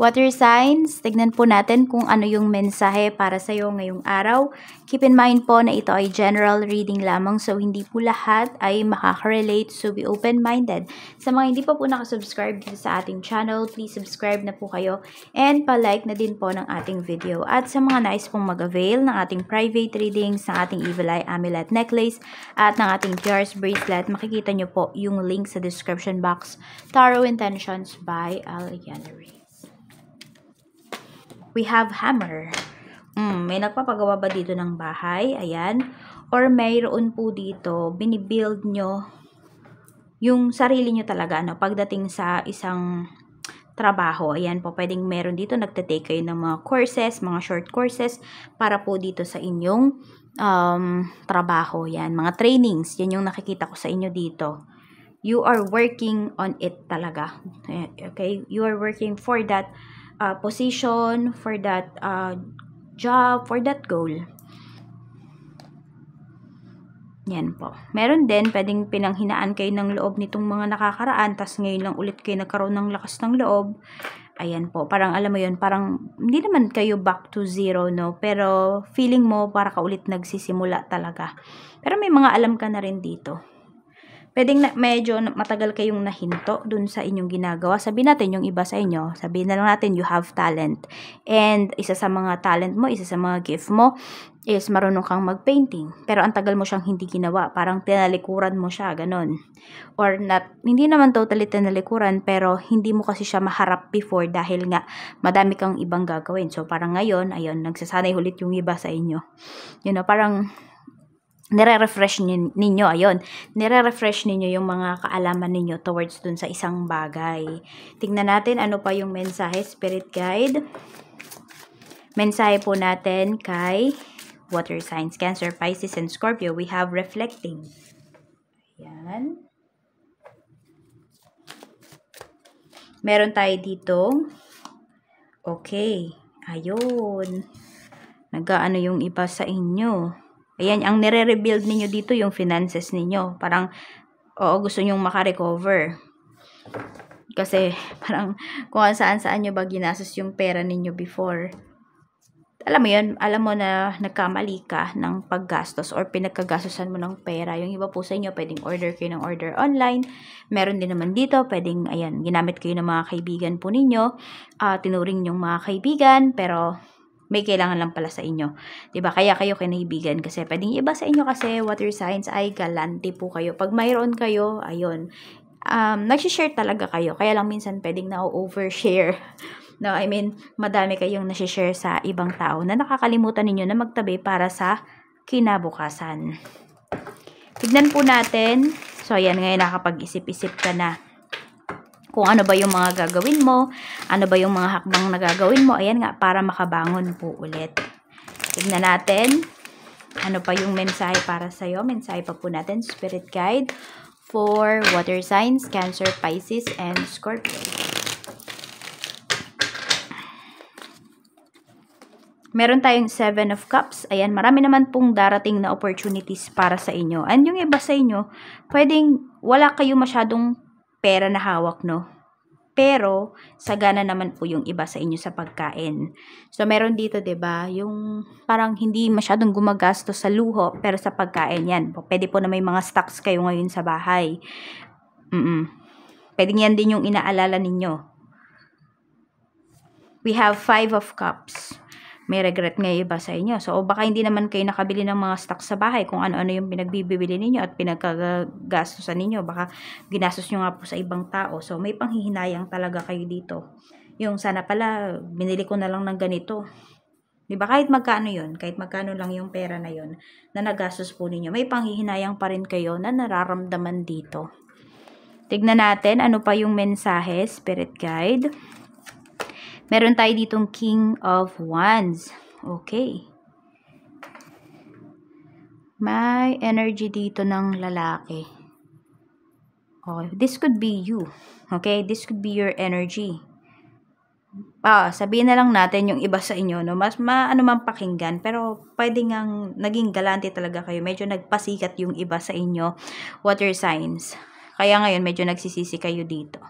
Water signs, tignan po natin kung ano yung mensahe para sa iyo ngayong araw. Keep in mind po na ito ay general reading lamang, so hindi po lahat ay makaka-relate, so be open-minded. Sa mga hindi pa po nakasubscribe dito sa ating channel, please subscribe na po kayo and pa-like na din po ng ating video. At sa mga nais pong mag-avail ng ating private readings, ng ating Evil Eye Amulet Necklace at ng ating Tears Bracelet, makikita nyo po yung link sa description box. Tarot Intentions by Aliana Reyes. We have hammer. May nagpapagawa ba dito ng bahay? Ayan. Or mayroon po dito, binibuild nyo yung sarili nyo talaga, no? Pagdating sa isang trabaho. Ayan po, pwedeng meron dito, nagtatake kayo ng mga courses, mga short courses, para po dito sa inyong trabaho. Yan, mga trainings. Yan yung nakikita ko sa inyo dito. You are working on it talaga. Okay? You are working for that position, for that job, for that goal. Yan po. Meron din, pwedeng pinanghinaan kayo ng loob nitong mga nakakaraan, tas ngayon lang ulit kayo nagkaroon ng lakas ng loob. Ayan po, parang alam mo yun, parang hindi naman kayo back to zero, no? Pero feeling mo para ka ulit nagsisimula talaga. Pero may mga alam ka na rin dito. Pwedeng medyo matagal kayong nahinto dun sa inyong ginagawa. Sabihin natin yung iba sa inyo. Sabihin na lang natin you have talent. And isa sa mga talent mo, isa sa mga gift mo is marunong kang mag-painting. Pero ang tagal mo siyang hindi ginawa. Parang tinalikuran mo siya, ganon. Or not, hindi naman totally tinalikuran, pero hindi mo kasi siya maharap before dahil nga madami kang ibang gagawin. So parang ngayon, ayun, nagsasanay ulit yung iba sa inyo. You know, parang nire-refresh ninyo, ayun, nire-refresh ninyo yung mga kaalaman ninyo towards dun sa isang bagay. Tingnan natin ano pa yung mensahe, Spirit Guide. Mensahe po natin kay water signs, Cancer, Pisces, and Scorpio. We have reflecting. Ayan. Meron tayo dito. Okay. Ayun. Nag-aano yung iba sa inyo. Ayan, ang nire-rebuild ninyo dito yung finances ninyo. Parang, oo, gusto nyong makarecover. Kasi, parang, kung saan-saan nyo ba ginastos yung pera ninyo before. Alam mo yun, alam mo na nagkamali ka ng paggastos or pinagkagastosan mo ng pera. Yung iba po sa inyo, pwedeng order kayo ng order online. Meron din naman dito, pwedeng, ayan, ginamit kayo ng mga kaibigan po ninyo. Tinuring yung mga kaibigan, pero may kailangan lang pala sa inyo. 'Di ba? Kaya kayo kinaibigan kasi pwedeng iba sa inyo kasi water signs ay galante po kayo. Pag mayroon kayo, ayun, nag-share talaga kayo. Kaya lang minsan pwedeng na-overshare. No, I mean, madami kayong nasi-share sa ibang tao na nakakalimutan ninyo na magtabi para sa kinabukasan. Tignan po natin. So, ayan, ngayon nakapag-isip-isip ka na kung ano ba yung mga gagawin mo, ano ba yung mga hakbang na gagawin mo, ayan nga, para makabangon po ulit. Tignan natin, ano pa yung mensahe para sa'yo. Mensahe pa po natin, Spirit Guide, for water signs, Cancer, Pisces, and Scorpio. Meron tayong 7 of Cups. Ayan, marami naman pong darating na opportunities para sa inyo. And yung iba sa inyo, pwedeng wala kayo masyadong pera na hawak, no? Pero, sagana naman po yung iba sa inyo sa pagkain. So, meron dito, 'di ba, yung parang hindi masyadong gumagastos sa luho, pero sa pagkain yan. Pwede po na may mga stocks kayo ngayon sa bahay. Pwede yan din yung inaalala ninyo. We have 5 of Cups. May regret nga iba sa inyo. So, baka hindi naman kayo nakabili ng mga stocks sa bahay kung ano-ano yung pinagbibili ninyo at pinagkagastosan ninyo. Baka ginastos nyo nga po sa ibang tao. So, may panghihinayang talaga kayo dito. Yung sana pala, binili ko na lang ng ganito. Diba? Kahit magkano yun, kahit magkano lang yung pera na yun na nagastos po ninyo, may panghihinayang pa rin kayo na nararamdaman dito. Tignan natin ano pa yung mensahe, Spirit Guide. Meron tayo ditong King of Wands. Okay. May energy dito ng lalaki. Okay. This could be you. Okay? This could be your energy. Sabihin na lang natin yung iba sa inyo, no? Mas ano man pakinggan, pero pwede ngang naging galante talaga kayo. Medyo nagpasikat yung iba sa inyo. Water signs. Kaya ngayon, medyo nagsisisi kayo dito.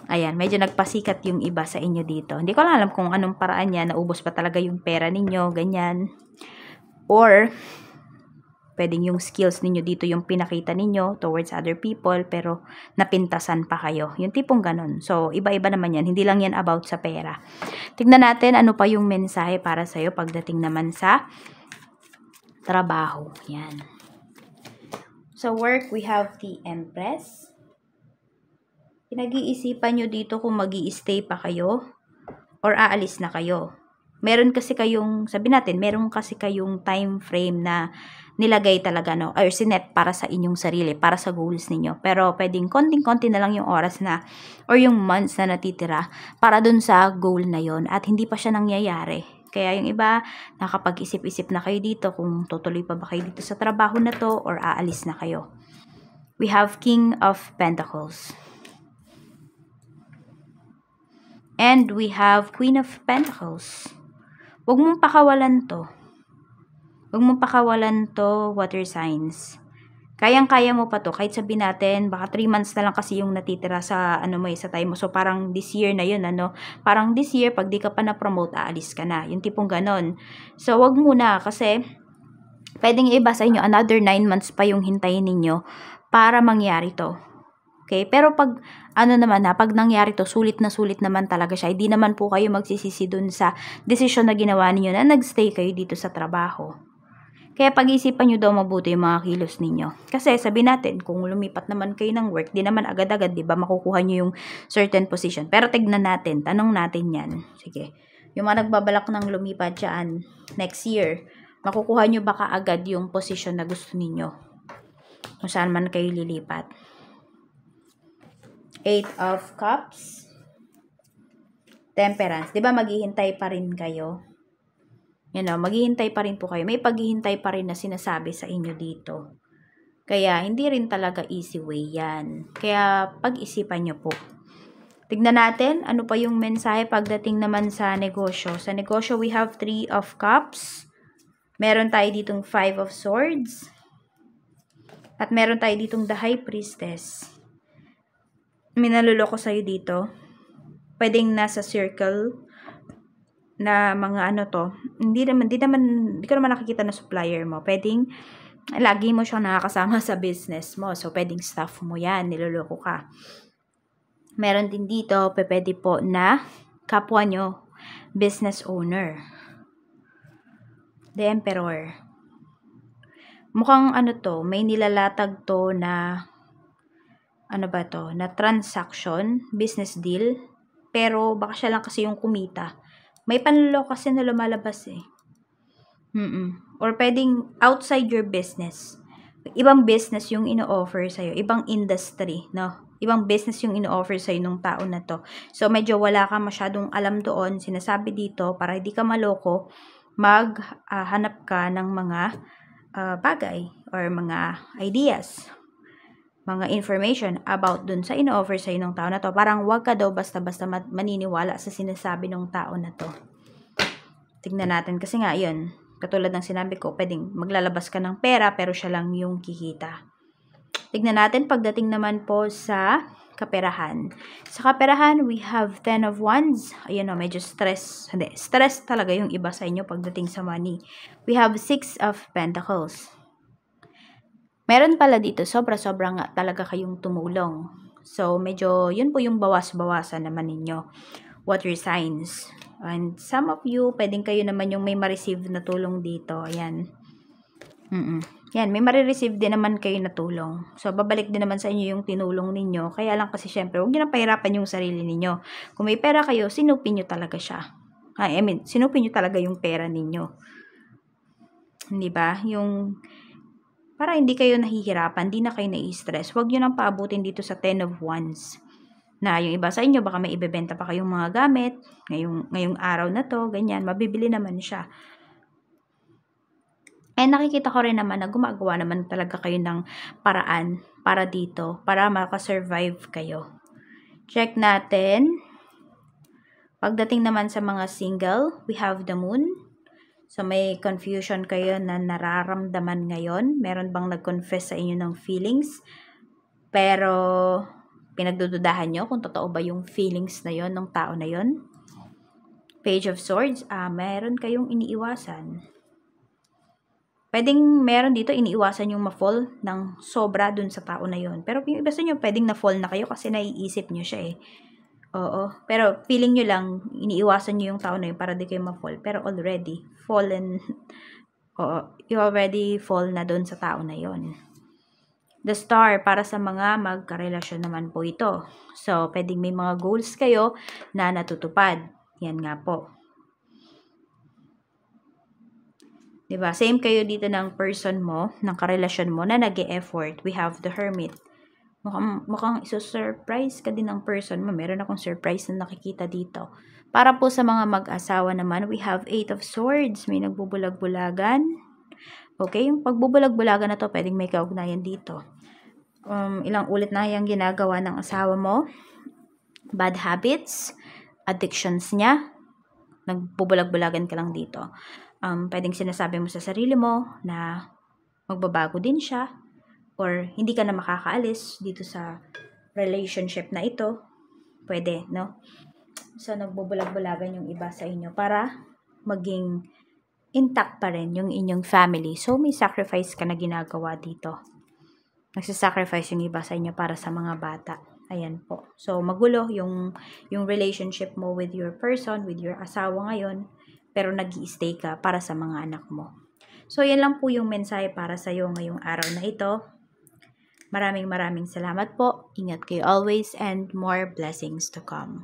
Ayan, medyo nagpasikat yung iba sa inyo dito. Hindi ko lang alam kung anong paraan niya, naubos pa talaga yung pera ninyo, ganyan. Or, pwedeng yung skills ninyo dito yung pinakita ninyo towards other people, pero napintasan pa kayo. Yung tipong ganun. So, iba-iba naman yan. Hindi lang yan about sa pera. Tignan natin ano pa yung mensahe para sa'yo pagdating naman sa trabaho. Yan. So, work, we have the Empress. Pinag-iisipan nyo dito kung mag-i-stay pa kayo or aalis na kayo. Meron kasi kayong, sabi natin, meron kasi kayong time frame na nilagay talaga, no? Or sinet para sa inyong sarili, para sa goals ninyo. Pero pwedeng konting-konti na lang yung oras na, or yung months na natitira para dun sa goal na yon at hindi pa siya nangyayari. Kaya yung iba, nakapag-isip-isip na kayo dito kung tutuloy pa ba kayo dito sa trabaho na to or aalis na kayo. We have King of Pentacles. And we have Queen of Pentacles. Huwag mong pakawalan to. Huwag mong pakawalan to, water signs. Kayang-kaya mo pa to. Kahit sabihin natin, baka 3 months na lang kasi yung natitira sa, sa time mo. So, parang this year na yun, Parang this year, pag di ka pa na-promote, aalis ka na. Yung tipong ganon. So, huwag muna kasi pwedeng iba sa inyo, another 9 months pa yung hintayin ninyo para mangyari to. Okay? Pero pag, pag nangyari to, sulit naman talaga siya. Hindi naman po kayo magsisisi dun sa desisyon na ginawa ninyo na nagstay kayo dito sa trabaho. Kaya pag-isipan nyo daw mabuti yung mga kilos ninyo. Kasi sabi natin, kung lumipat naman kayo ng work, di naman agad-agad, di ba, makukuha nyo yung certain position. Pero tignan natin, tanong natin yan. Sige. Yung mga nagbabalak ng lumipat dyan next year, makukuha nyo ba kaagad yung position na gusto ninyo? Kung saan man kayo lilipat. 8 of Cups. Temperance. Di ba maghihintay pa rin kayo? Maghihintay pa rin po kayo. May paghihintay pa rin na sinasabi sa inyo dito. Kaya, hindi rin talaga easy way yan. Kaya, pag-isipan nyo po. Tignan natin, ano pa yung mensahe pagdating naman sa negosyo. Sa negosyo, we have 3 of Cups. Meron tayo ditong 5 of Swords. At meron tayo ditong the High Priestess. Minaluloko sa'yo dito. Pwedeng nasa circle na mga hindi ko naman nakikita na supplier mo. Pwedeng lagi mo siyang nakakasama sa business mo. So, pwedeng staff mo yan. Niloloko ka. Meron din dito, pwede po na kapwa nyo, business owner. The Emperor. Mukhang may nilalatag to na na transaction, business deal, pero baka siya lang kasi yung kumita. May panloloko kasi na lumalabas eh. Or pwedeng outside your business. Ibang business yung ino-offer sa'yo, ibang industry, no? Ibang business yung ino-offer sa'yo nung tao na to. So, medyo wala ka masyadong alam doon. Sinasabi dito, para hindi ka maloko, maghanap ka ng mga bagay or mga ideas, mga information about dun sa ino-offer sa'yo ng tao na to. Parang wag ka daw basta-basta maniniwala sa sinasabi ng tao na to. Tignan natin. Kasi nga, yun, katulad ng sinabi ko, pwedeng maglalabas ka ng pera pero siya lang yung kikita. Tignan natin pagdating naman po sa kaperahan. Sa kaperahan, we have 10 of Wands. Ayan medyo stress. Hindi, stress talaga yung iba sa inyo pagdating sa money. We have 6 of Pentacles. Meron pala dito, sobra-sobra nga talaga kayong tumulong. So, medyo, yun po yung bawas-bawasan naman ninyo. Water signs. And some of you, pwedeng kayo naman yung may ma-receive na tulong dito. Ayan. Yan, may ma-receive din naman kayo na tulong. So, babalik din naman sa inyo yung tinulong ninyo. Kaya lang kasi, syempre, huwag nyo na pahirapan yung sarili ninyo. Kung may pera kayo, sinupin nyo talaga siya. Sinupin nyo talaga yung pera ninyo. Hindi ba? Yung para hindi kayo nahihirapan, hindi na kayo nai-stress. Huwag nyo nang paabutin dito sa 10 of Wands. Na yung iba sa inyo, baka may ibebenta pa kayong mga gamit. Ngayong araw na to, ganyan. Mabibili naman siya. Nakikita ko rin naman na gumagawa naman talaga kayo ng paraan para dito. Para makasurvive kayo. Check natin. Pagdating naman sa mga single, we have the Moon. So, may confusion kayo na nararamdaman ngayon. Meron bang nag-confess sa inyo ng feelings? Pero, pinagdududahan nyo kung totoo ba yung feelings na yon ng tao na yon. Page of Swords, meron kayong iniiwasan. Pwedeng meron dito iniiwasan yung ma-fall ng sobra dun sa tao na yon. Pero yung iba sa inyo, pwedeng na-fall na kayo kasi naiisip nyo siya eh. Oo. Pero feeling nyo lang, iniiwasan nyo yung tao na yun para di kayo ma-fall. Pero already, fallen. Oo. You already fall na dun sa tao na yon. The Star, para sa mga magkarelasyon naman po ito. So, pwedeng may mga goals kayo na natutupad. Yan nga po. Diba? Same kayo dito ng person mo, ng karelasyon mo na nag-e-effort. We have the Hermit. Mukhang iso-surprise ka din ng person mo. Meron akong surprise na nakikita dito. Para po sa mga mag-asawa naman, we have 8 of Swords. May nagbubulag-bulagan. Okay, yung pagbubulag-bulagan na to, pwedeng may kaugnayan dito. Ilang ulit na yung ginagawa ng asawa mo. Bad habits, addictions niya. Nagbubulag-bulagan ka lang dito. Pwedeng sinasabi mo sa sarili mo na magbabago din siya. Or hindi ka na makakaalis dito sa relationship na ito. Pwede, no? So, nagbubulag-bulagan yung iba sa inyo para maging intact pa rin yung inyong family. So, may sacrifice ka na ginagawa dito. Nagsasacrifice yung iba sa inyo para sa mga bata. Ayan po. So, magulo yung relationship mo with your person, with your asawa ngayon, pero nag-i-stay ka para sa mga anak mo. So, yan lang po yung mensahe para sa iyo ngayong araw na ito. Maraming salamat po. Ingat kayo always and more blessings to come.